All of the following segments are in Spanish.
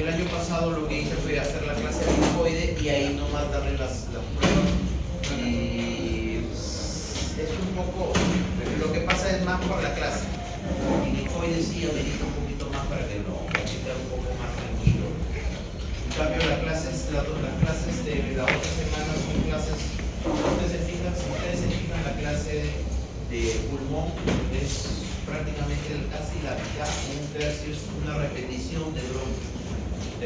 el año pasado lo que hice fue hacer la clase de linfoide y ahí nomás darle las pruebas. Y es un poco, lo que pasa es más por la clase. Y linfoide sí amerita un poquito más para que lo esté un poco más tranquilo. En cambio las clases de la otra semana son clases, si ustedes se fijan la clase de pulmón es prácticamente casi la mitad, un tercio, es una repetición de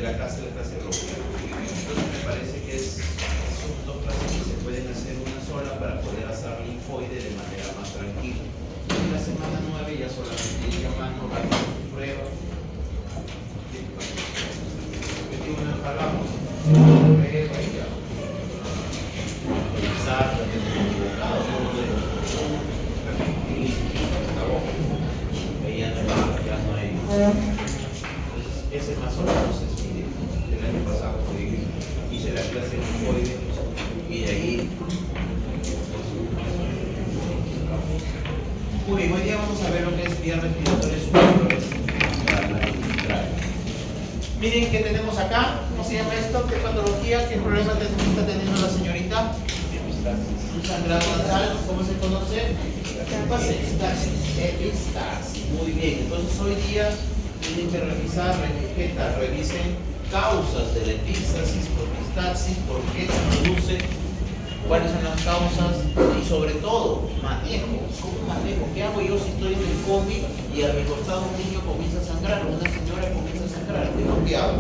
la clase de bronquio. Entonces me parece que son dos clases que se pueden hacer una sola para poder hacer linfoide de manera más tranquila. En la semana 9 ya solamente ir llamando, dando pruebas. Objetivo no jalamos, prueba y ya. Revisar, lo que hemos equivocado, ya no hay. Entonces, ese más o menos es el año pasado que hice la clase de linfoide y de ahí. Muy bien, hoy día vamos a ver lo que es vías respiratorias superiores. Miren qué tenemos acá. ¿Cómo se llama esto? ¿Qué patología? ¿Qué problema está teniendo la señorita? Un sangrado nasal. ¿Cómo se conoce? Epistaxis. Muy bien. Entonces hoy día tienen que revisar, revisen causas de la epistaxis, por qué se produce, cuáles son las causas y sobre todo manejo. ¿Cómo manejo? ¿Qué hago yo si estoy en el combi y a mi costado un niño comienza a sangrar o una señora comienza a sangrar? ¿Qué es lo que hago?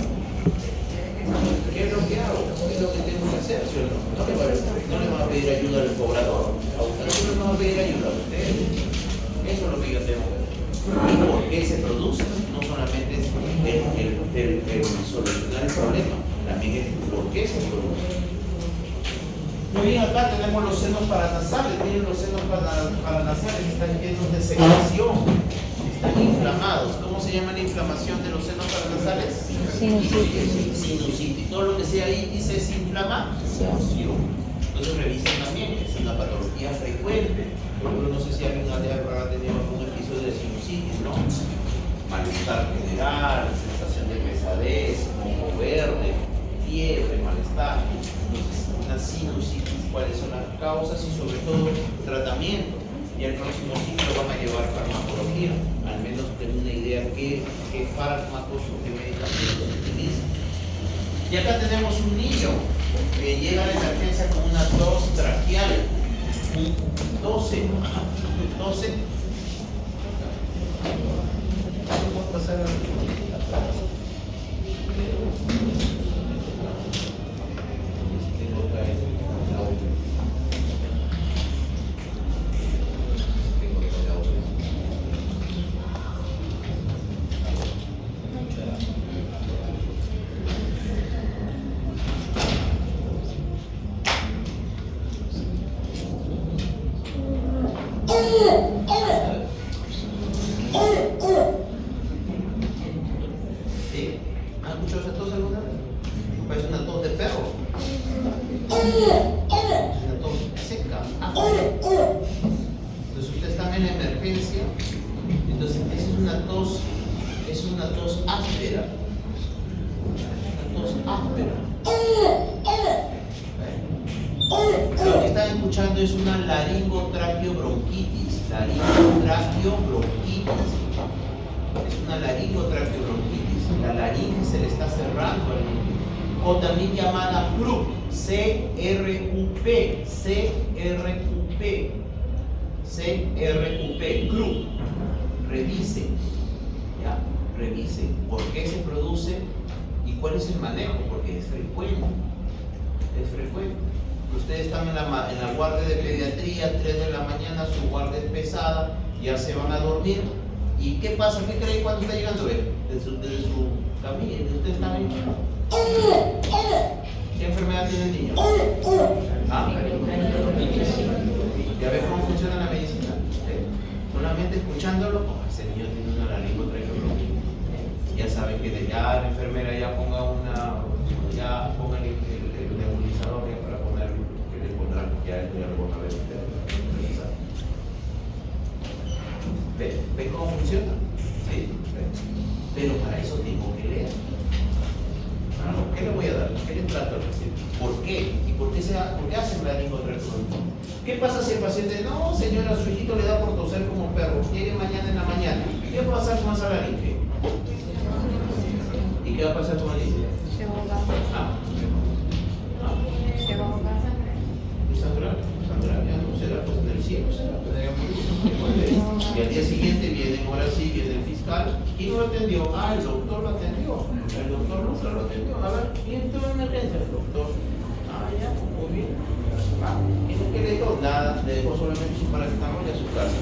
¿Qué es lo que hago? ¿Qué es lo que tengo que hacer? ¿Sí o no? No le va a pedir ayuda al cobrador. A usted no le va a pedir ayuda a usted. Eso es lo que yo tengo que hacer. ¿Y por qué se produce? No solamente es el solucionar el problema, también es por qué se produce. Muy bien, acá tenemos los senos paranasales. Miren, los senos paranasales están llenos de secreción, están inflamados. ¿Cómo se llama la inflamación de los senos paranasales? Sinusitis. Sinusitis. Todo lo que sea índice es inflamación. Entonces revisen también, es una patología frecuente. Por ejemplo, no sé si alguien habrá tenido algún episodio de sinusitis, ¿no? Malestar general, sensación de pesadez, moco verde, fiebre, malestar. Entonces, una sinusitis, cuáles son las causas y sobre todo tratamiento. Y el próximo ciclo van a llevar farmacología, al menos tener una idea qué fármacos o qué medicamentos se utilizan. Y acá tenemos un niño que llega a la emergencia con una tos traqueal, tose. ¿Cómo pasar atrás? Es una laringotraqueobronquitis. Es una laringotraqueobronquitis. La laringe se le está cerrando al niño. O también llamada CRUP. CRUP. CRUP. Revisen por qué se produce y cuál es el manejo, porque es frecuente. Ustedes están en la guardia de pediatría, 3 de la mañana, su guardia es pesada, ya se van a dormir. ¿Y qué pasa? ¿Qué creen cuando está llegando él? Desde su camilla, ¿ustedes están ahí? ¿Qué enfermedad tiene el niño? ¿Ya ves cómo funciona la medicina? Solamente escuchándolo, ese niño tiene una laringotraqueobronquitis. Ya saben que ya la enfermera ya ponga el nebulizador para poner que le pondrán, ya lo van a ver ustedes. ¿Ven cómo funciona? Sí. Pero para eso tengo que leer. ¿Qué le voy a dar? ¿Qué le trato al paciente? ¿Por qué? ¿Y por qué hacen la laringotraqueobronquitis? ¿Qué pasa si el paciente, no señora, su hijito le da por toser como perro, llegue mañana en la mañana? ¿Qué va a pasar con esa laringe? ¿Y qué va a pasar con la laringe? Se va a ahogar. Se va a ahogar. Sandra, ya no será pues en el cielo, será pues allá y al día siguiente ahora sí viene el fiscal. ¿Quién lo atendió? El doctor lo atendió. El doctor nunca lo atendió. A ver, ¿quién tuvo emergencia? El doctor. Ya, muy bien. ¿Y qué le dijo? Nada, le dejó solamente su paracetamol y a su casa.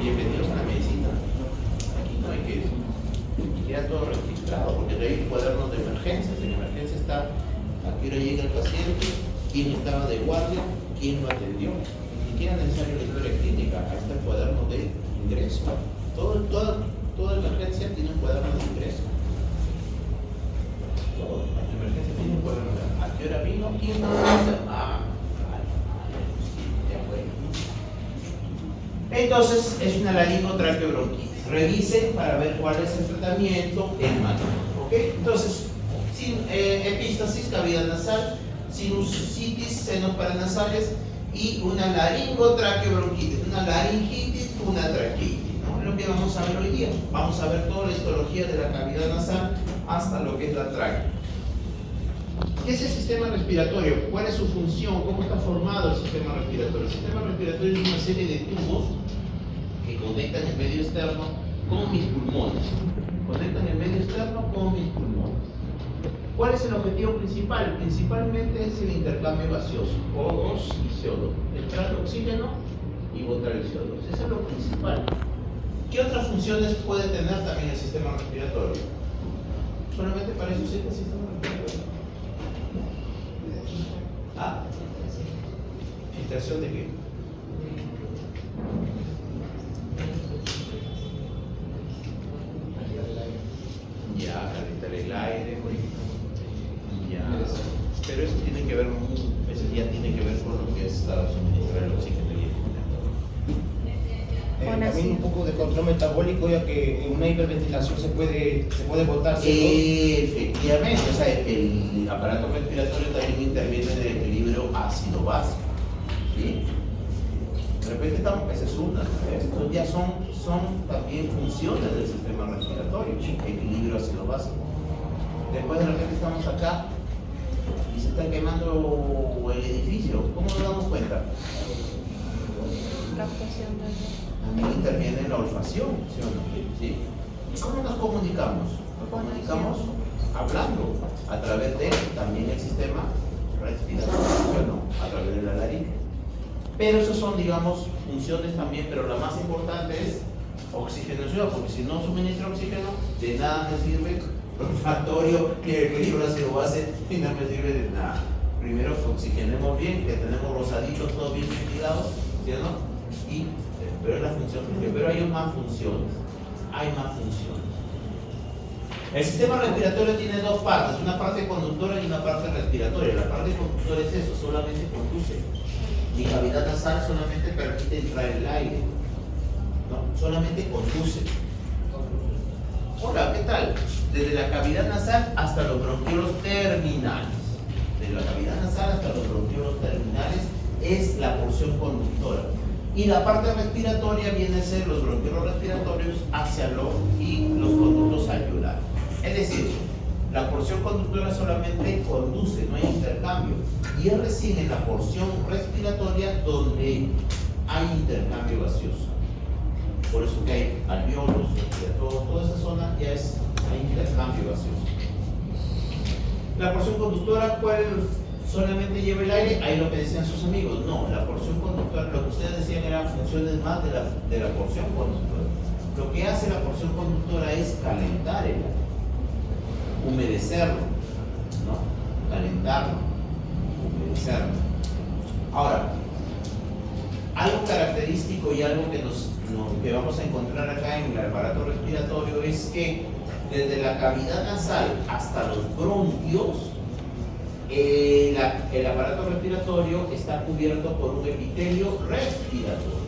Bienvenidos a la medicina. Aquí no hay que queda todo registrado, porque hay cuadernos de emergencias. En emergencia está a qué hora llega el paciente, quién estaba de guardia, quién lo atendió. Ni siquiera es necesario la historia clínica, ahí está el cuaderno de ingreso. Toda emergencia tiene un cuaderno de ingreso. La emergencia tiene un cuaderno de ¿a qué hora vino? ¿Quién no lo ya fue. Entonces, es una laringotraqueobronquitis. Revisen para ver cuál es el tratamiento en manejo. ¿Ok? Entonces, epístasis, cavidad nasal, sinusitis, senos paranasales y una laringotraqueobronquitis, una laringitis, una traqueitis, ¿no? Es lo que vamos a ver hoy día. Vamos a ver toda la histología de la cavidad nasal hasta lo que es la tráquea. ¿Qué es el sistema respiratorio? ¿Cuál es su función? ¿Cómo está formado el sistema respiratorio? El sistema respiratorio es una serie de tubos que conectan el medio externo con mis pulmones. Conectan el medio externo con mis pulmones. ¿Cuál es el objetivo principal? Principalmente es el intercambio gaseoso, O2 y CO2. Entrar oxígeno y botar el CO2. Eso es lo principal. ¿Qué otras funciones puede tener también el sistema respiratorio? Solamente para eso sirve el sistema respiratorio. ¿Filtración de qué? Ya, calentar el aire, ya. Pero eso tiene que ver, eso ya tiene que ver con lo que es suministrar el oxígeno y el También un poco de control metabólico, ya que en una hiperventilación se puede botar CO2. Efectivamente, o sea, el aparato respiratorio también interviene en el equilibrio ácido-básico. ¿Sí? De repente estamos, esa es una, estos ya son también funciones del sistema respiratorio, equilibrio ácido-básico. Después de repente estamos acá y se está quemando el edificio. ¿Cómo nos damos cuenta? Captación de También interviene en la olfacción, ¿sí o no? ¿Sí? ¿Y cómo nos comunicamos? Nos comunicamos hablando a través de también el sistema respiratorio, ¿sí o no? A través de la laringe. Pero esas son, digamos, funciones también, pero la más importante es oxigenación, porque si no suministro oxígeno, de nada me sirve olfatorio ni el equilibrio ácido-base, y no me sirve de nada. Primero oxigenemos bien, que tenemos rosaditos todos bien ventilados, ¿sí o no? Pero es la función, pero hay más funciones. El sistema respiratorio tiene dos partes, una parte conductora y una parte respiratoria. La parte conductora es eso, solamente conduce. Mi cavidad nasal solamente permite entrar el aire, no, solamente conduce. Hola, ¿qué tal? Desde la cavidad nasal hasta los bronquiolos terminales. Desde la cavidad nasal hasta los bronquiolos terminales es la porción conductora. Y la parte respiratoria viene a ser los bronquiolos respiratorios hacia los conductos alveolares. Es decir, la porción conductora solamente conduce, no hay intercambio. Y es recién en la porción respiratoria donde hay intercambio gaseoso. Por eso que hay alveolos, toda esa zona ya hay intercambio gaseoso. La porción conductora, ¿cuál solamente lleva el aire? Ahí lo que decían sus amigos. No, la porción conductora, lo que ustedes decían eran funciones más de la porción conductora. Lo que hace la porción conductora es calentar el aire, humedecerlo, ¿no? Calentarlo, humedecerlo. Ahora, algo característico y algo que vamos a encontrar acá en el aparato respiratorio es que desde la cavidad nasal hasta los bronquios, el aparato respiratorio está cubierto por un epitelio respiratorio.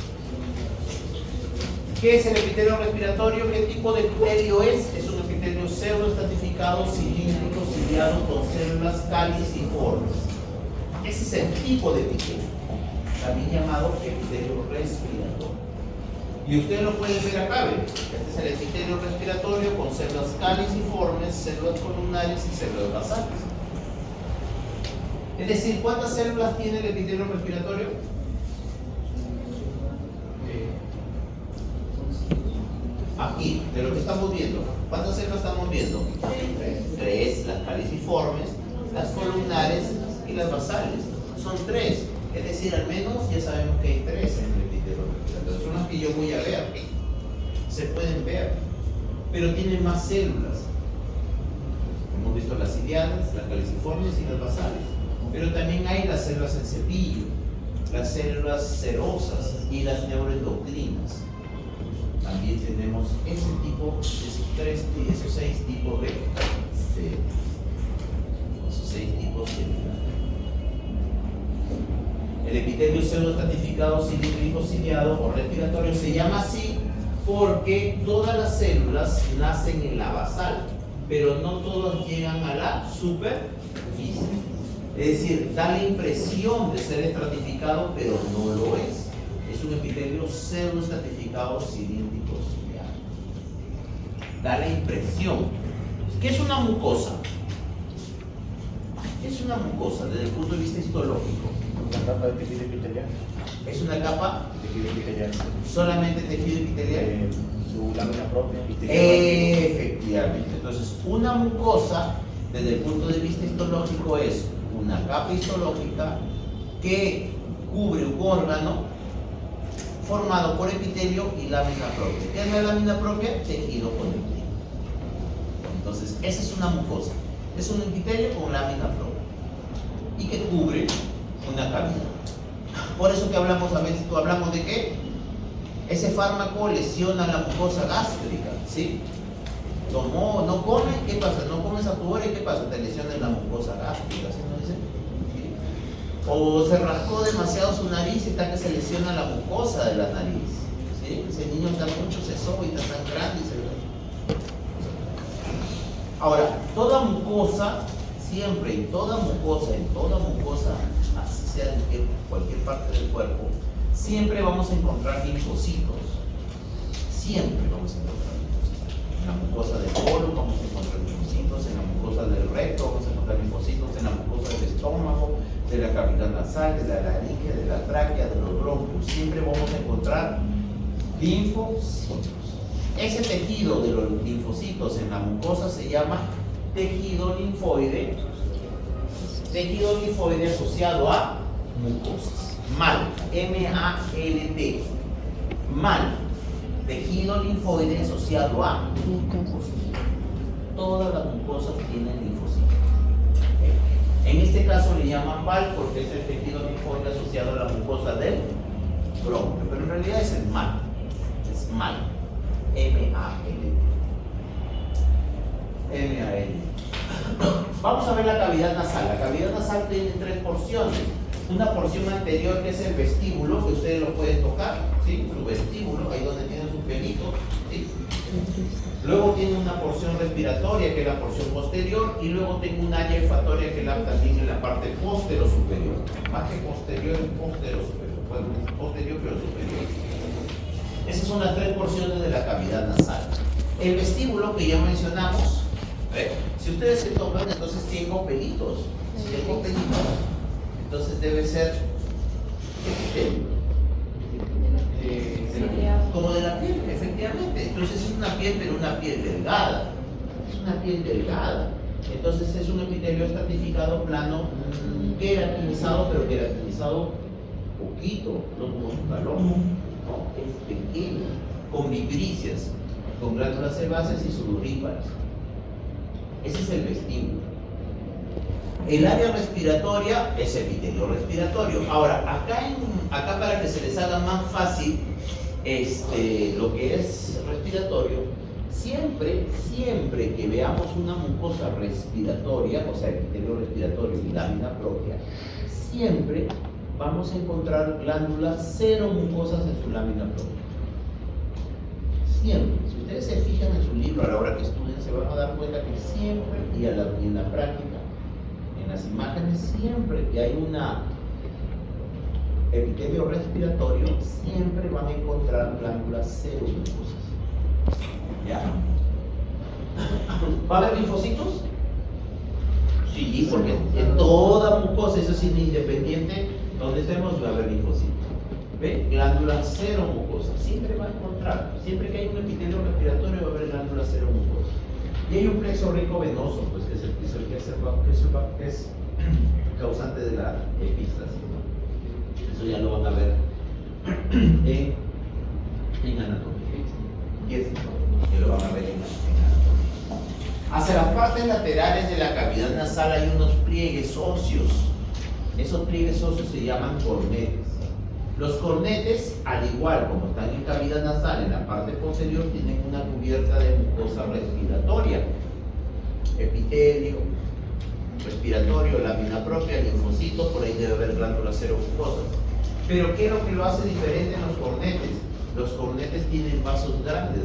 ¿Qué es el epitelio respiratorio? ¿Qué tipo de epitelio es? Es un epitelio epitelio pseudoestratificado, cilíndrico, ciliado, con células caliciformes. Ese es el tipo de epitelio, también llamado epitelio respiratorio. Y ustedes lo pueden ver acá, ¿ven? Este es el epitelio respiratorio con células caliciformes, células columnares y células basales. Es decir, ¿cuántas células tiene el epitelio respiratorio? Aquí, de lo que estamos viendo, ¿cuántas células estamos viendo? Tres, las caliciformes, las columnares y las basales. Son tres, es decir, al menos ya sabemos que hay tres en el epitelio respiratorio. Son las que yo voy a ver, se pueden ver, pero tienen más células. Hemos visto las ciliadas, las caliciformes y las basales, pero también hay las células en cepillo, las células serosas y las neuroendocrinas. También tenemos ese tipo, esos seis tipos de células. Esos seis tipos celulares. El epitelio pseudoestratificado, cilíndrico, ciliado o respiratorio se llama así porque todas las células nacen en la basal, pero no todas llegan a la superficie. Es decir, da la impresión de ser estratificado, pero no lo es. Es un epitelio pseudoestratificado, cilíndrico, ciliado. Da la impresión. ¿Qué es una mucosa? ¿Qué es una mucosa desde el punto de vista histológico? Una capa de tejido epitelial. ¿Es una capa? Tejido epitelial. ¿Solamente tejido epitelial? Su lámina propia. Efectivamente. Entonces, una mucosa, desde el punto de vista histológico, es una capa histológica que cubre un órgano formado por epitelio y lámina propia. ¿Qué es la lámina propia? Tejido conectivo. Entonces, esa es una mucosa. Es un epitelio con lámina propia y que cubre una cavidad. Por eso que hablamos a veces, hablamos de que ese fármaco lesiona la mucosa gástrica, ¿sí? Tomó, no come, ¿qué pasa? No comes a tu hora y ¿qué pasa? Te lesiona la mucosa gástrica, ¿sí? ¿No dice? ¿Sí? O se rascó demasiado su nariz y está que se lesiona la mucosa de la nariz, ¿sí? Ese niño está mucho, se soba y está tan grande y se ve. Ahora, toda mucosa, siempre, en toda mucosa, así sea en cualquier parte del cuerpo, siempre vamos a encontrar linfocitos. Siempre vamos a encontrar linfocitos. En la mucosa del colon vamos a encontrar linfocitos, en la mucosa del recto vamos a encontrar linfocitos, en la mucosa del estómago, de la cavidad nasal, de la laringe, de la tráquea, de los bronquios. Siempre vamos a encontrar linfocitos. Ese tejido de los linfocitos en la mucosa se llama tejido linfoide asociado a mucosas. MALT, M-A-L-T. MALT, tejido linfoide asociado a mucosas. Todas las mucosas tienen linfocitos. En este caso le llaman MALT porque es el tejido linfoide asociado a la mucosa del bronquio, pero en realidad es el MALT. Es MALT. M-A-L. Vamos a ver la cavidad nasal. La cavidad nasal tiene tres porciones. Una porción anterior que es el vestíbulo, que ustedes lo pueden tocar, ¿sí? Su vestíbulo, ahí donde tiene su pelito, ¿sí? Luego tiene una porción respiratoria, que es la porción posterior, y luego tengo un área olfatoria, que es también en la parte postero-superior. Más que posterior, postero-superior. Bueno, posterior pero superior. Esas son las tres porciones de la cavidad nasal. El vestíbulo que ya mencionamos, si ustedes se tocan, entonces tengo pelitos. Si tengo pelitos, entonces debe ser como de la piel, efectivamente. Entonces es una piel, pero una piel delgada. Es una piel delgada. Entonces es un epitelio estratificado plano, queratinizado, pero queratinizado poquito, no como un palomo. No, es pequeño, con vibríceas, con glándulas sebáceas y sudoríparas. Ese es el vestíbulo. El área respiratoria es epitelio respiratorio. Ahora, acá para que se les haga más fácil lo que es respiratorio, siempre que veamos una mucosa respiratoria, o sea, epitelio respiratorio y lámina propia, siempre vamos a encontrar glándulas seromucosas en su lámina propia. Siempre. Si ustedes se fijan en su libro a la hora que estudien, se van a dar cuenta que siempre, y en la práctica, en las imágenes, siempre que hay una epitelio respiratorio, siempre van a encontrar glándulas seromucosas. ¿Ya? ¿Va a haber linfocitos? Sí, porque en toda mucosa, eso sí, independiente, donde estemos va a haber linfocitos. ¿Ve? Glándula seromucosa, siempre va a encontrar. Siempre que hay un epitelio respiratorio va a haber glándula seromucosa. Y hay un plexo rico venoso, pues que es causante de la epístasis, ¿no? Eso ya lo van a ver en anatomía. Y eso que lo van a ver en anatomía. Hacia las partes laterales de la cavidad nasal hay unos pliegues óseos. Esos pliegues óseos se llaman cornetes. Los cornetes, al igual como están en cavidad nasal, en la parte posterior, tienen una cubierta de mucosa respiratoria. Epitelio respiratorio, lámina propia, linfocitos, por ahí debe haber glándulas seromucosas. Pero ¿qué es lo que lo hace diferente en los cornetes? Los cornetes tienen vasos grandes.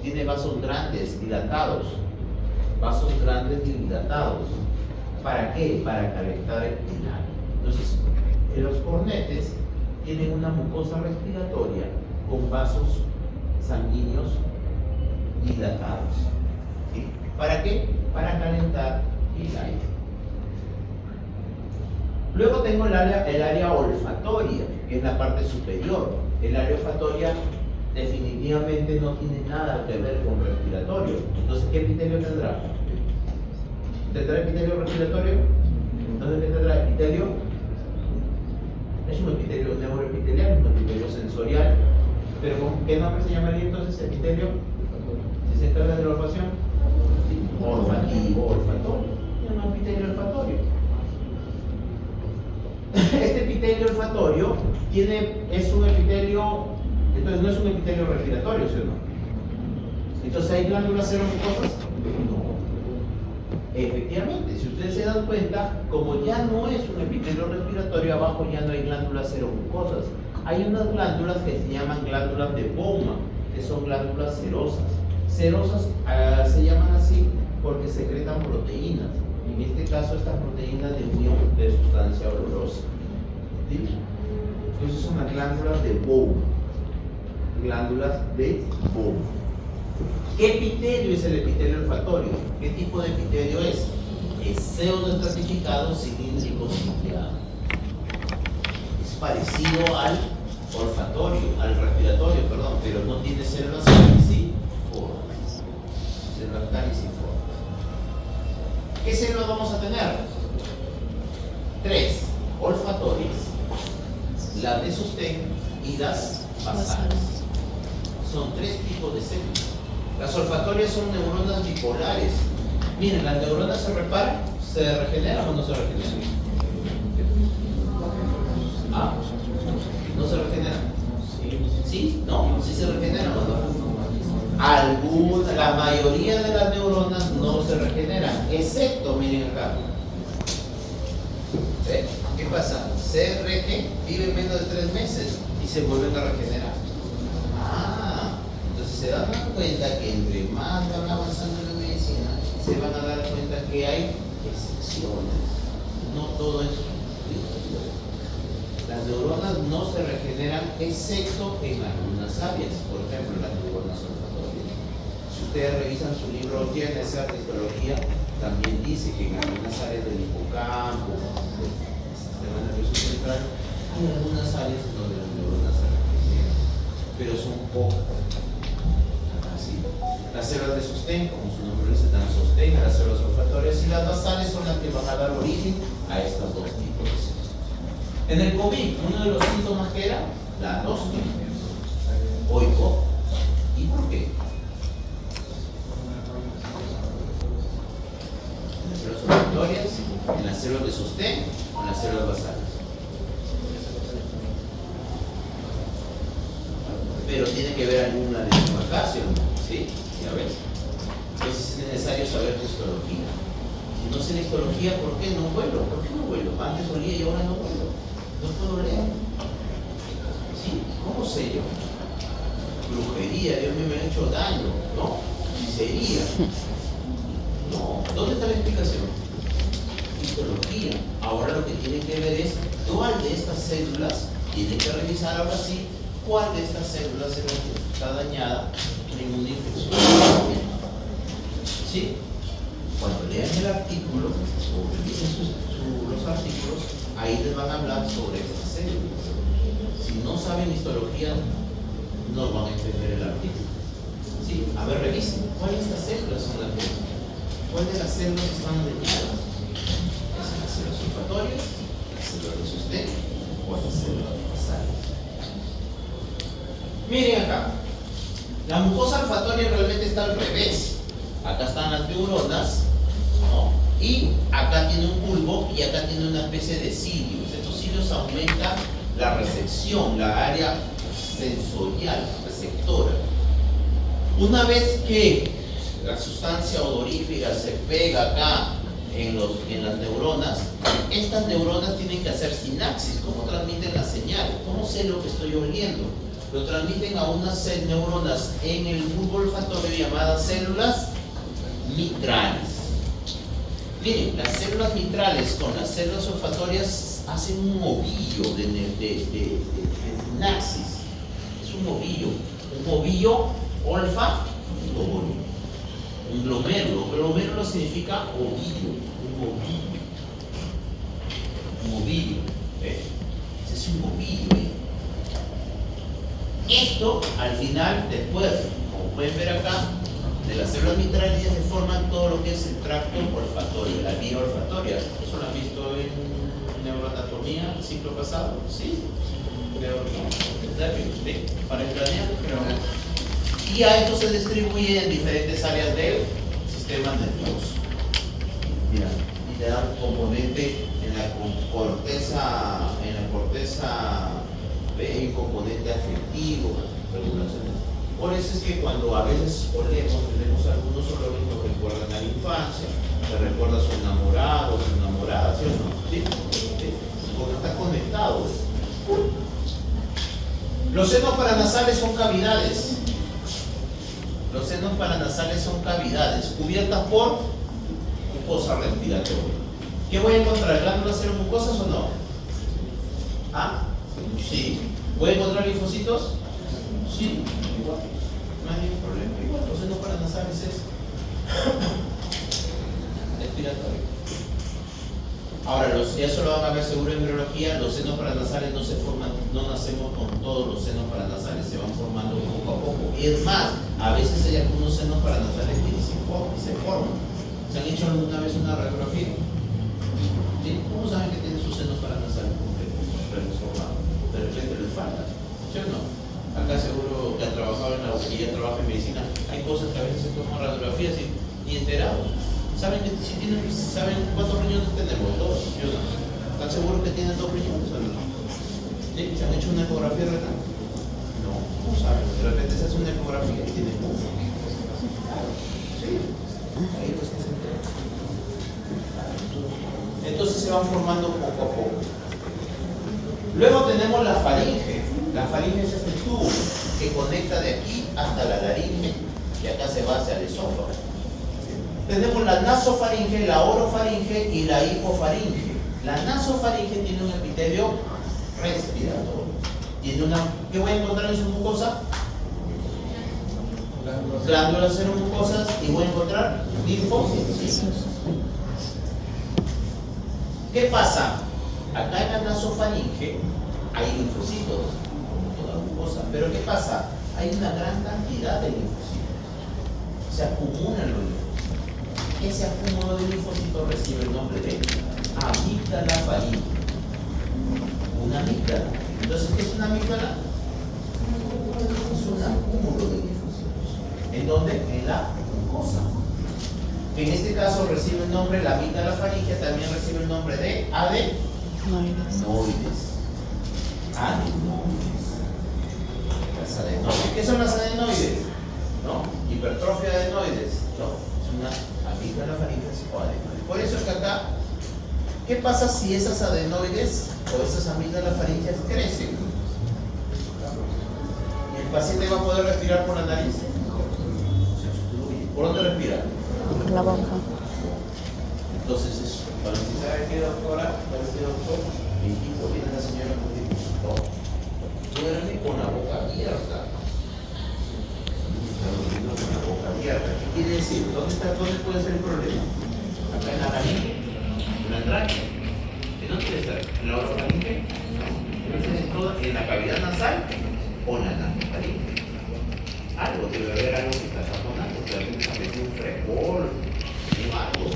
Tiene vasos grandes, dilatados. Vasos grandes y dilatados. ¿Para qué? Para calentar el aire. Entonces, los cornetes tienen una mucosa respiratoria con vasos sanguíneos dilatados. ¿Sí? ¿Para qué? Para calentar el aire. Luego tengo el área olfatoria, que es la parte superior. El área olfatoria definitivamente no tiene nada que ver con respiratorio. Entonces, ¿qué epitelio tendrá? ¿Tendrá epitelio respiratorio? Entonces, ¿qué tendrá? Epitelio. Es un epitelio neuroepitelial, un epitelio sensorial. ¿Pero con qué nombre se llamaría entonces epitelio? Si se encarga de la olfacción. Olfativo, olfatorio. Es un epitelio olfatorio. Este epitelio olfatorio es un epitelio, entonces no es un epitelio respiratorio, ¿sí o no? Entonces, ¿hay glándulas seromucosas? No. Efectivamente, si ustedes se dan cuenta, como ya no es un epitelio respiratorio, abajo ya no hay glándulas seromucosas. Hay unas glándulas que se llaman glándulas de Bowman, que son glándulas serosas. Serosas se llaman así porque secretan proteínas. En este caso, estas proteínas de unión de sustancia olorosa. ¿Sí? Entonces son las glándulas de Bowman. Glándulas de Bowman. ¿Qué epitelio es el epitelio olfatorio? ¿Qué tipo de epitelio es? Es pseudoestratificado cilíndrico ciliado. Es parecido al olfatorio, al respiratorio, perdón, pero no tiene células caliciformes. Células caliciformes. ¿Qué células vamos a tener? 3 olfatorias, las de sostén y las basales. Son 3 tipos de células. Las olfatorias son neuronas bipolares. Miren, las neuronas se reparan, ¿se regeneran o no se regeneran? ¿Ah? ¿No se regeneran? ¿Sí? ¿No? ¿Sí se regeneran o no? La mayoría de las neuronas no se regeneran, excepto, miren acá. ¿Ve? ¿Qué pasa? Se viven menos de 3 meses y se vuelven a regenerar. Entonces se dan cuenta que entre más van avanzando en la medicina, se van a dar cuenta que hay excepciones. No todo es. Las neuronas no se regeneran excepto en algunas áreas, por ejemplo las neuronas olfatorias. Si ustedes revisan su libro Génesis de histología, también dice que en algunas áreas del hipocampo, del sistema nervioso central, hay algunas áreas donde las neuronas se regeneran, pero son pocas. Así. Las células de sostén, como su nombre dice, dan sostén a las células olfatorias, y las basales son las que van a dar origen a estos 2 tipos de células. En el COVID, uno de los síntomas que era la anosmia, oigo. ¿Y por qué? En las células olfatorias, en las células de sostén o en las células basales. Pero tiene que ver alguna lesión acá, ¿sí? Ya ves. Entonces es necesario saber de histología. Si no sé de histología, ¿por qué no vuelo? ¿Por qué no vuelo? Antes olía y ahora no vuelo. No puedo leer. ¿Sí? ¿Cómo sé yo? Brujería. porquería, Dios mío, me ha hecho daño, ¿no? Miseria. No, ¿dónde está la explicación? Histología. Ahora lo que tiene que ver es cuál de estas células, tiene que revisar ahora sí, cuál de estas células es la que está dañada en una infección. ¿Sí? Cuando lean el artículo, o revisen los artículos, ahí les van a hablar sobre estas células. Si no saben histología, no van a entender el artículo. ¿Sí? A ver, revisen. ¿Cuáles de estas células son las que? ¿Cuál de las células están dañadas? ¿Es las células olfatorias, las células de sostén o las células basales? Miren acá. La mucosa olfatoria realmente está al revés. Acá están las neuronas, ¿no? Y acá tiene un bulbo y acá tiene una especie de cilios. Estos cilios aumentan la recepción, la área sensorial, receptora. Una vez que la sustancia odorífera se pega acá en las neuronas, estas neuronas tienen que hacer sinapsis. ¿Cómo transmiten la señal? ¿Cómo sé lo que estoy oliendo? Lo transmiten a unas neuronas en el bulbo olfatorio llamadas células mitrales. Miren, las células mitrales con las células olfatorias hacen un ovillo de sinapsis. Es un ovillo olfatorio. Un glomérulo significa ovillo, un ovillo. Ese es un ovillo. Esto, al final, después, como pueden ver acá, de las células mitrales ya se forman todo lo que es el tracto olfatorio, la vía olfatoria. ¿Eso lo han visto en neuroanatomía el ciclo pasado? Sí. Para el craneal. Y a esto se distribuye en diferentes áreas del sistema nervioso. Mira, y le da un componente en la corteza B, hay un componente afectivo, regulación. Por eso es que cuando a veces tenemos algunos olores nos recuerdan a la infancia, te recuerda a su enamorado, su enamorada, ¿sí o no? ¿Sí? Porque está conectado. Los senos paranasales son cavidades. Los senos paranasales son cavidades cubiertas por mucosa respiratoria. ¿Qué voy a encontrar? ¿Glándulas seromucosas o no? ¿Ah? Sí. ¿Voy a encontrar linfocitos? Sí. Igual. No hay ningún problema. Igual, los senos paranasales es respiratorio. Ahora, eso lo van a ver seguro en embriología. Los senos paranasales no se forman, no nacemos con todos los senos paranasales, se van formando poco a poco. Y es más, a veces hay algunos senos paranasales que ni se forman. ¿Se han hecho alguna vez una radiografía? ¿Sí? ¿Cómo saben que tienen sus senos paranasales formados? De repente les falta, ¿sí o no? Acá seguro que han trabajado en la UCI, trabaja en medicina, hay cosas que a veces se toman radiografías y ni enterados. ¿Saben cuántos riñones tenemos? Dos, ¿sí o no? ¿Están seguros que tienen 2 riñones o no? ¿Sí? ¿Se han hecho una ecografía renal? No, ¿cómo saben? De repente se hace una ecografía y tienen uno. Claro, sí. Ahí pues que se entera. Entonces se van formando poco a poco. Luego tenemos la faringe. La faringe es este tubo que conecta de aquí hasta la laringe, que acá se va hacia el esófago. Tenemos la nasofaringe, la orofaringe y la hipofaringe. La nasofaringe tiene un epitelio respiratorio. ¿Qué voy a encontrar en su mucosa? Glándulas seromucosas y voy a encontrar linfocitos. ¿Qué pasa? Acá en la nasofaringe hay linfocitos, como toda mucosa. Pero ¿qué pasa? Hay una gran cantidad de linfocitos. Se acumulan los linfocitos. Ese acúmulo de linfocitos recibe el nombre de amígdala faríngea. Una amígdala. Entonces, ¿qué es una amígdala? Es un acúmulo de linfocitos. ¿En dónde? En la mucosa. En este caso recibe el nombre, la amígdala faríngea también recibe el nombre de adenoides. Las adenoides. ¿Qué son las adenoides? ¿No? Hipertrofia de adenoides. No. Una amígdala faríngea o adenoides. Por eso es que acá, ¿qué pasa si esas adenoides o esas amígdalas faríngeas crecen? El paciente va a poder respirar por la nariz. ¿Por dónde respira? La boca. Entonces eso. Para empezar aquí, doctora, para decir doctor, mi hijo viene la señora con dificultad. Duerme con la boca abierta. Está durmiendo con la boca abierta. ¿Qué quiere decir? ¿Dónde puede ser el problema? Acá en la laringe, en la tráquea. ¿En dónde debe estar? ¿En la orofaringe? ¿En la cavidad nasal o en la nasofaringe? Algo debe haber, algo que está taponando, que alguien está metiendo un frijol, un algo.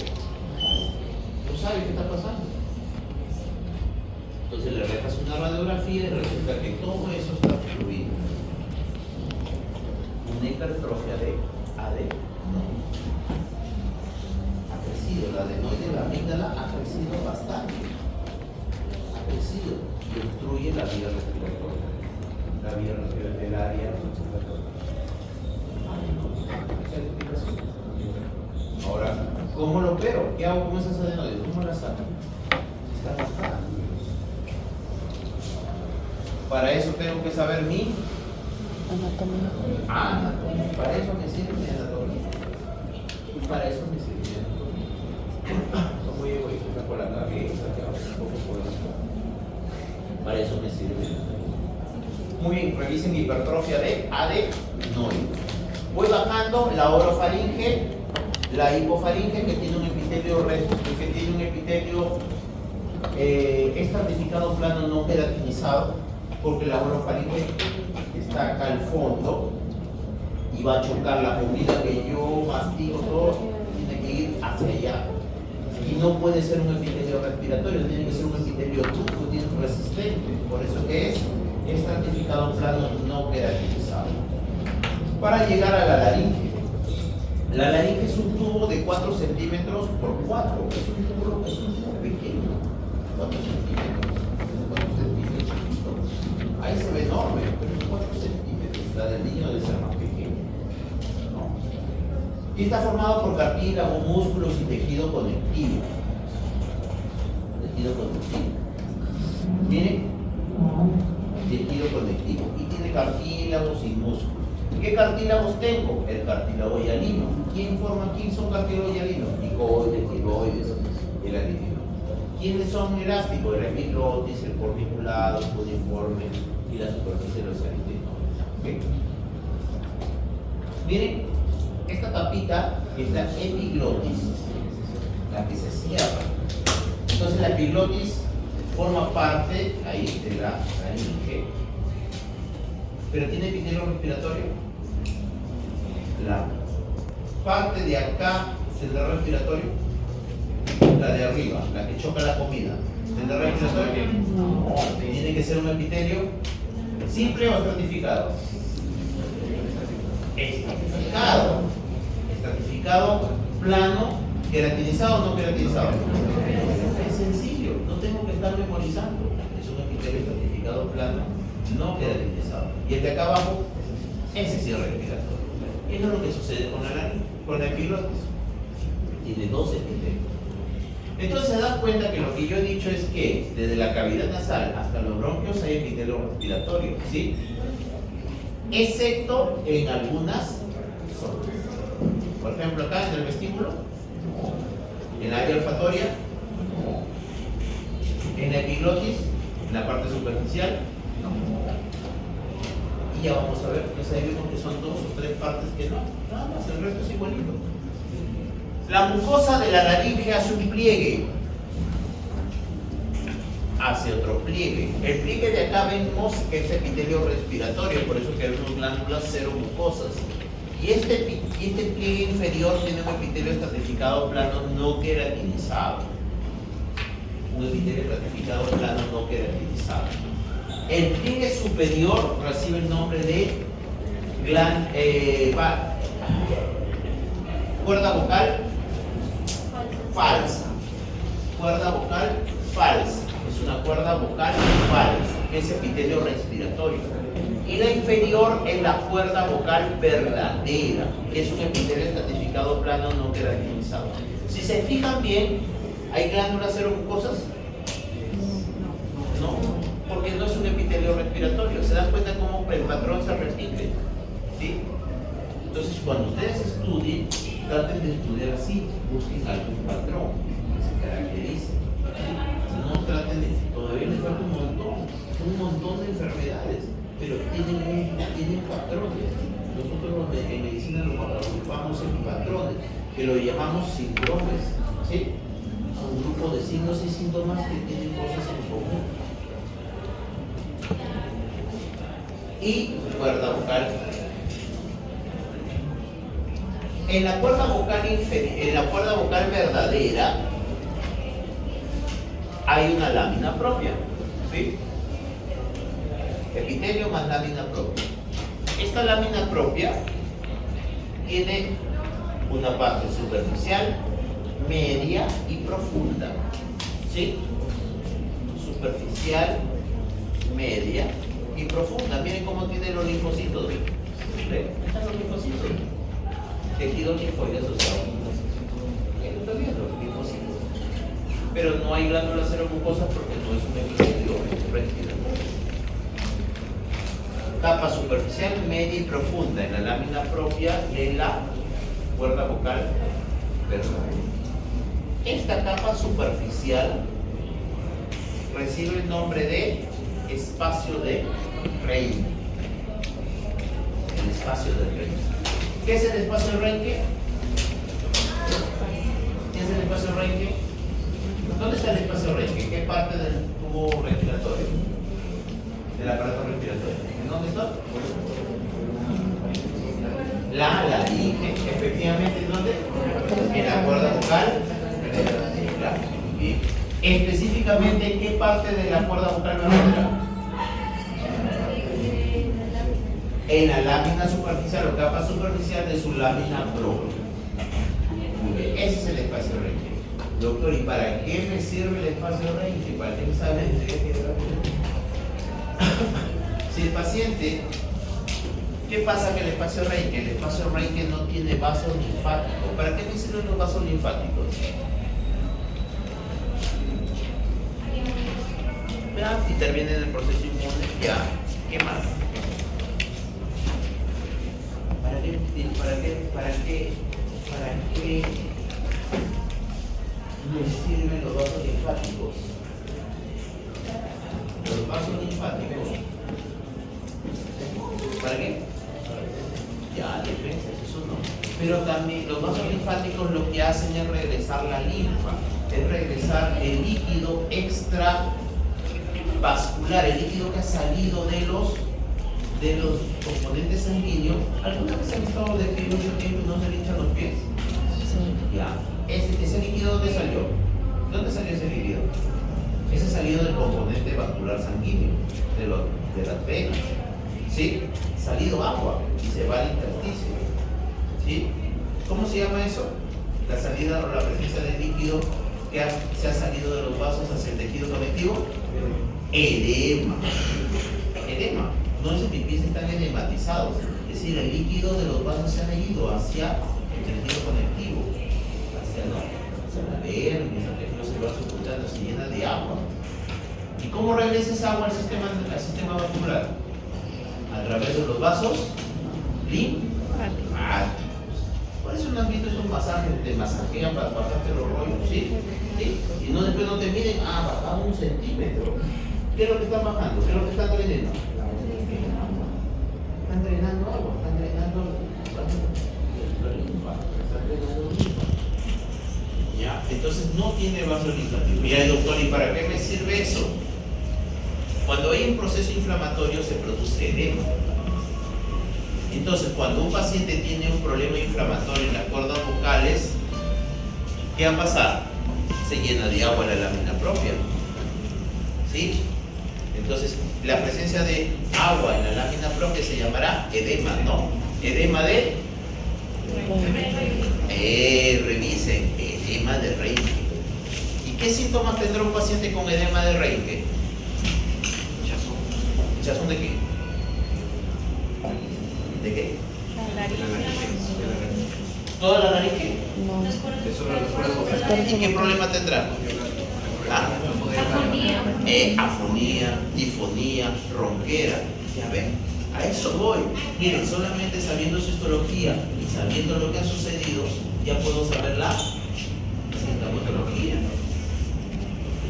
No sabe qué está pasando. Entonces le realizas una radiografía y resulta que todo eso está fluido. Una hipertrofia de AD, no. Ha crecido, la adenoide de la amígdala ha crecido bastante. Ha crecido y obstruye la vía respiratoria. La vía respiratoria, el área respiratoria. Ahora, ¿cómo lo opero? ¿Qué hago con esas adenoides? ¿Cómo las saco? Está bajada. Para eso tengo que saber mi anatomía. Para eso me sirve mi anatomía. Y para eso me sirve mi anatomía. Como llevo esto por la cabeza, que hago un poco por la cabeza. Para eso me sirve mi anatomía. Muy bien, revisen mi hipertrofia de adenoide. Voy bajando la orofaringe, la hipofaringe, que tiene un epitelio estratificado plano no queratinizado, porque la orofaringe está acá al fondo y va a chocar la comida que yo mastigo, todo tiene que ir hacia allá. Y no puede ser un epitelio respiratorio, tiene que ser un epitelio ducto, tiene un resistente, por eso que es estratificado plano no queratinizado. Para llegar a la laringe. La laringe es un tubo de 4 centímetros por 4. Es un tubo pequeño. 4 centímetros. 4 centímetros. Ahí se ve enorme, pero es 4 centímetros. La del niño debe ser más pequeña. ¿No? Y está formado por cartílago, músculos y tejido conectivo. Tejido conectivo. Miren. Tejido conectivo. Y tiene cartílagos y músculos. ¿Qué cartílagos tengo? El cartílago hialino. ¿Quién son cartílagos hialinos? Picoides, tiroides, el adenino. ¿Quiénes son elásticos? El epiglotis, el corniculado, el cuneiforme y la superficie de los aritenoides. ¿Okay? Miren, esta tapita es la epiglotis, la que se cierra. Entonces la epiglotis forma parte ahí de la laringe. ¿Pero tiene epitelio respiratorio? La parte de acá del respiratorio, la de arriba, la que choca la comida, ¿tendrá respiratorio? No. Tiene que ser un epitelio simple o estratificado. Estratificado, plano, queratinizado o no queratinizado. Es sencillo, no tengo que estar memorizando. Es un epitelio estratificado, plano, no queratinizado. Y el de acá abajo, ese sí es respiratorio. Y eso es lo que sucede con la epiglotis. Tiene 2 epitelios. Entonces se dan cuenta que lo que yo he dicho es que desde la cavidad nasal hasta los bronquios hay epitelio respiratorio, ¿sí? Excepto en algunas zonas. Por ejemplo, acá en el vestíbulo, en la área olfatoria, en la epiglotis, en la parte superficial, y ya vamos a ver, ya sabemos que son 2 o 3 partes que no, nada más, el resto es igualito. La mucosa de la laringe hace un pliegue, hace otro pliegue. El pliegue de acá vemos que es epitelio respiratorio, por eso que hay unas glándulas seromucosas. Y este pliegue inferior tiene un epitelio estratificado plano no queratinizado. Un epitelio estratificado plano no queratinizado. El pliegue superior recibe el nombre de cuerda vocal falsa. Cuerda vocal falsa. Es una cuerda vocal falsa, que es epitelio respiratorio. Y la inferior es la cuerda vocal verdadera, que es un epitelio estratificado plano no queratinizado. Si se fijan bien, ¿hay glándulas seromucosas? No. porque no es un epitelio respiratorio. Se dan cuenta cómo el patrón se repite, ¿sí? Entonces, cuando ustedes estudien, traten de estudiar así, busquen algún patrón que se caracterice. No traten de, todavía les falta un montón de enfermedades, pero tienen patrones. Nosotros en medicina lo agrupamos en patrones, que lo llamamos síndromes, ¿sí? Un grupo de signos y síntomas que tienen cosas en común. Y cuerda vocal. En la cuerda vocal verdadera hay una lámina propia, ¿sí? Epitelio más lámina propia. Esta lámina propia tiene una parte superficial, media y profunda, ¿sí? Superficial, media y profunda. Miren cómo tiene los linfocitos. ¿Ven? Están los linfocitos. Tejido linfoide asociado. Ahí lo está viendo, los linfocitos. Pero no hay glándulas seromucosas porque no es un epitelio respiratorio. Capa superficial, media y profunda en la lámina propia de la cuerda vocal verdadera. Esta capa superficial recibe el nombre de espacio de Reinke. El espacio de Reinke. ¿Qué es el espacio de Reinke? ¿Qué es el espacio de Reinke? ¿Dónde está el espacio de Reinke? ¿Qué parte del tubo respiratorio? Del aparato respiratorio. ¿En dónde está? La dije, efectivamente, ¿en dónde? En la cuerda vocal. Claro. Y específicamente, ¿en qué parte de la cuerda vocal verdadera? En la lámina superficial o capa superficial de su lámina propia. Muy bien, ese es el espacio Reinke. Doctor, ¿y para qué me sirve el espacio Reinke? ¿Para qué me sabe? Si el paciente, ¿qué pasa con el espacio Reinke? El espacio Reinke no tiene vasos linfáticos. ¿Para qué me sirven los vasos linfáticos? Ya, intervienen en el proceso inmune, ya. ¿Qué más? ¿Para qué me sirven los vasos linfáticos? Los vasos linfáticos. ¿Para qué? Ya, defensas, eso no. Pero también los vasos linfáticos lo que hacen es regresar la linfa, es regresar el líquido extravascular, el líquido que ha salido de los componentes sanguíneos. ¿Alguna vez han estado de que mucho tiempo no se le hinchan los pies? Sí. Ya. ¿Ese líquido dónde salió? ¿Dónde salió ese líquido? Ese salido del componente vascular sanguíneo, de las venas. ¿Sí? Salido agua y se va al intersticio. ¿Sí? ¿Cómo se llama eso? La salida o la presencia de líquido que se ha salido de los vasos hacia el tejido conectivo. Edema. Edema. No es que mis pies están edematizados, es decir, el líquido de los vasos se ha ido hacia el tejido conectivo, hacia la dermis, hacia el vaso cutáneo, se llena de agua. ¿Y cómo regresa esa agua al sistema vascular? A través de los vasos linfáticos. Por eso no han visto esos masajes, te masajean para bajarte los rollos, ¿sí? ¿Sí? Y no, después no te miden, bajado 1 centímetro. ¿Qué es lo que están bajando? ¿Qué es lo que están drenando? Están drenando agua, están drenando la linfa, están drenando linfa. ¿Ya? Entonces no tiene vaso linfático. Ya, doctor, ¿y para qué me sirve eso? Cuando hay un proceso inflamatorio se produce edema. Entonces, cuando un paciente tiene un problema inflamatorio en las cuerdas vocales, ¿qué va a pasar? Se llena de agua la lámina propia. ¿Sí? Entonces, la presencia de agua en la lámina propia se llamará edema, ¿no? Edema de... revisen, edema de Reinke. ¿Y qué síntomas tendrá un paciente con edema de Reinke? ¿Hinchazón de qué? ¿De qué? La nariz. ¿Toda la nariz? No. ¿Y qué problema tendrá? afonía, tifonía, ronquera. Ya ven, a eso voy. Miren, solamente sabiendo su histología y sabiendo lo que ha sucedido, ya puedo saber la sintomatología.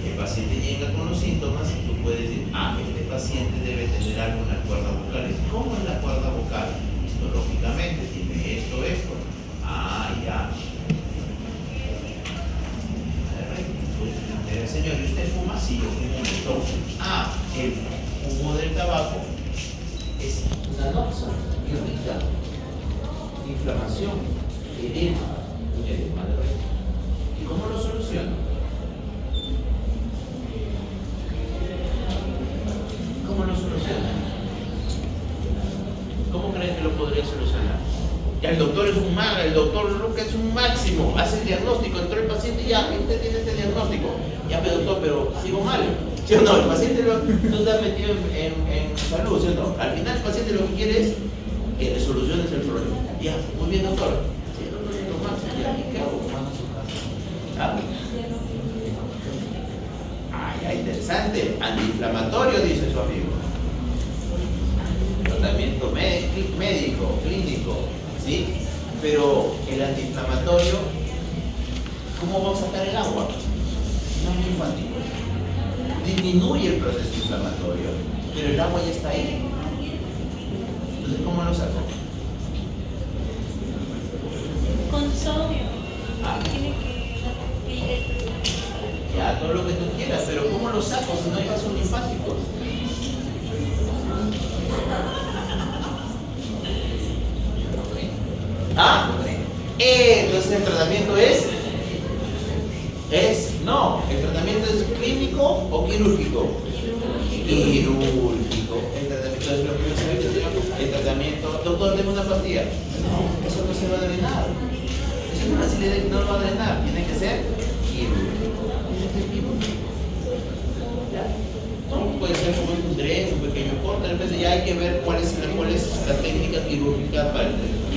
El paciente llega con los síntomas y tú puedes decir, este paciente debe tener algo en la cuerda vocal. ¿Cómo es la cuerda vocal? Histológicamente tiene esto. Ya. Señor, ¿y usted fuma? Sí, yo fumo un montón. El humo del tabaco es una noxa, irrita, inflamación, edema, ¿y cómo lo soluciono? ¿Cómo lo soluciona? ¿Cómo crees que lo podría solucionar? Ya el doctor es un mal, el doctor Lucas es un máximo, hace el diagnóstico, entró el paciente y ya, usted tiene este diagnóstico. Ya, pero doctor, pero sigo mal. ¿Sí o no? El paciente tú estás metido en salud, ¿sí o no? Al final el paciente lo que quiere es que le soluciones el problema. Ya, muy bien, doctor. Sí, doctor, es lo máximo, ya, ¿y qué hago? Ya, interesante. Antiinflamatorio, dice su amigo. Tratamiento médico, clínico, ¿sí? Pero el antiinflamatorio, ¿cómo vamos a sacar el agua? No es muy fácil. Disminuye el proceso inflamatorio, pero el agua ya está ahí. Entonces, ¿cómo lo saco? Con sodio. Tiene ya, todo lo que tú quieras, pero ¿cómo lo saco si no hay vasos linfáticos? Entonces el tratamiento no, el tratamiento es clínico o quirúrgico. Quirúrgico. El tratamiento, doctor, deme una pastilla. No, eso no se va a drenar. Eso no lo va a drenar, tiene que ser quirúrgico. ¿Ya? Puede ser como un dren, un pequeño corte, a veces ya hay que ver cuál es la técnica quirúrgica para el tratamiento.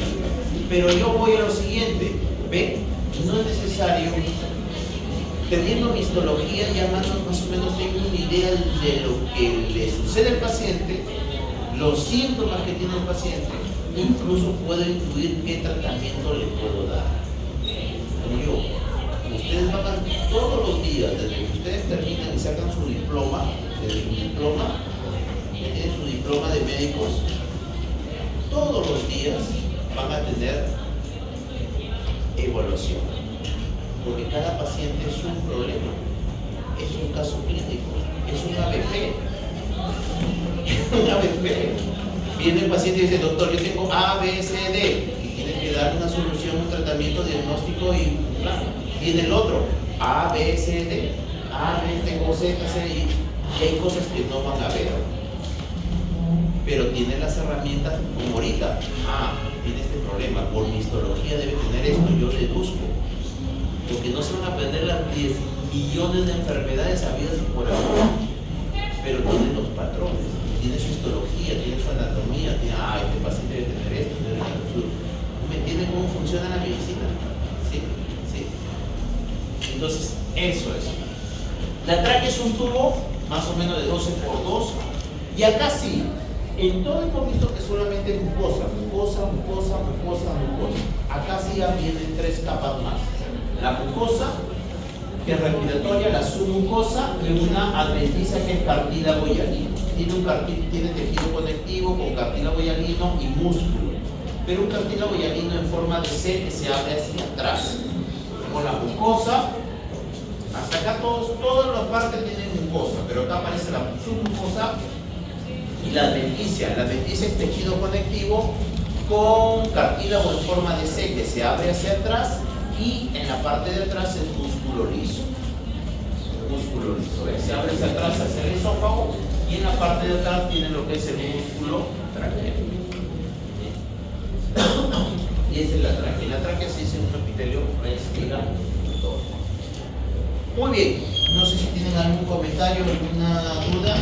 Pero yo voy a lo siguiente, ¿ve? No es necesario, teniendo mi histología, ya más o menos tengo una idea de lo que le sucede al paciente, los síntomas que tiene el paciente, incluso puedo incluir qué tratamiento le puedo dar. Como yo, ustedes van todos los días, desde que ustedes terminan y sacan su diploma, que tienen su diploma de médicos, todos los días van a tener evaluación, porque cada paciente es un problema, es un caso clínico, es un ABP. Un ABP. Viene el paciente y dice, doctor, yo tengo A, B, C, D, y tiene que dar una solución, un tratamiento diagnóstico y un plan. Viene el otro, A, B, C, D, A, B, tengo Z, C, y hay cosas que no van a ver, pero tiene las herramientas como ahorita. Tiene este problema, por mi histología debe tener esto, yo deduzco. Porque no se van a aprender las 10 millones de enfermedades habidas y por haber, pero tiene los patrones, tiene su histología, tiene su anatomía, este paciente debe tener esto, debe tener su... ¿Me entienden cómo funciona la medicina? Sí. Entonces, eso es. La tráquea es un tubo más o menos de 12 por 2, y acá sí. En todo hemos visto que solamente mucosa. Acá sí ya vienen 3 capas más. La mucosa, que es respiratoria, la submucosa y una adventicia que es cartílago hialino. Tiene tejido conectivo con cartílago hialino y músculo. Pero un cartílago hialino en forma de C que se abre hacia atrás. Con la mucosa, hasta acá todas las partes tienen mucosa, pero acá aparece la submucosa. Y la adventicia es tejido conectivo con cartílago en forma de C que se abre hacia atrás, y en la parte de atrás es músculo liso. Se abre hacia atrás hacia el esófago, y en la parte de atrás tiene lo que es el músculo traqueo. Y esa es la tráquea. La tráquea se dice un epitelio respira todo. Muy bien, no sé si tienen algún comentario, alguna duda.